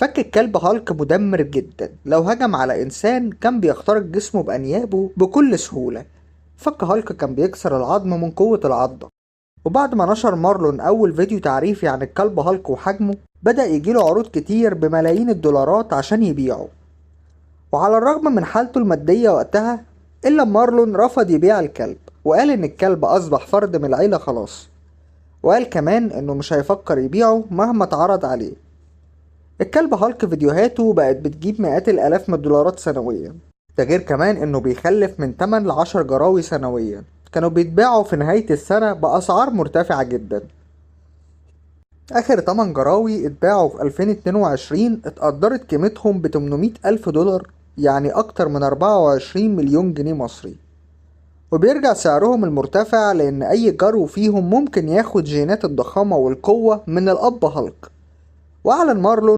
فك الكلب هالك مدمر جدا، لو هجم على إنسان كان بيخترق جسمه بأنيابه بكل سهولة. فك هالك كان بيكسر العظم من قوة العضة. وبعد ما نشر مارلون أول فيديو تعريفي عن الكلب هالك وحجمه، بدأ يجيله عروض كتير بملايين الدولارات عشان يبيعه. وعلى الرغم من حالته المادية وقتها، إلا مارلون رفض يبيع الكلب، وقال إن الكلب أصبح فرد من العيلة خلاص. وقال كمان إنه مش هيفكر يبيعه مهما اتعرض عليه. الكلب هالك فيديوهاته بقت بتجيب مئات الآلاف من الدولارات سنويا. ده غير كمان إنه بيخلف من 8 ل 10 جراوي سنويا، كانوا بيتباعوا في نهاية السنة بأسعار مرتفعة جدا. آخر 8 جراوي اتباعوا في 2022 اتقدرت قيمتهم ب 800 ألف دولار، يعني أكتر من 24 مليون جنيه مصري. وبيرجع سعرهم المرتفع لأن أي جرو فيهم ممكن ياخد جينات الضخامة والقوة من الأب هالك. وأعلن مارلون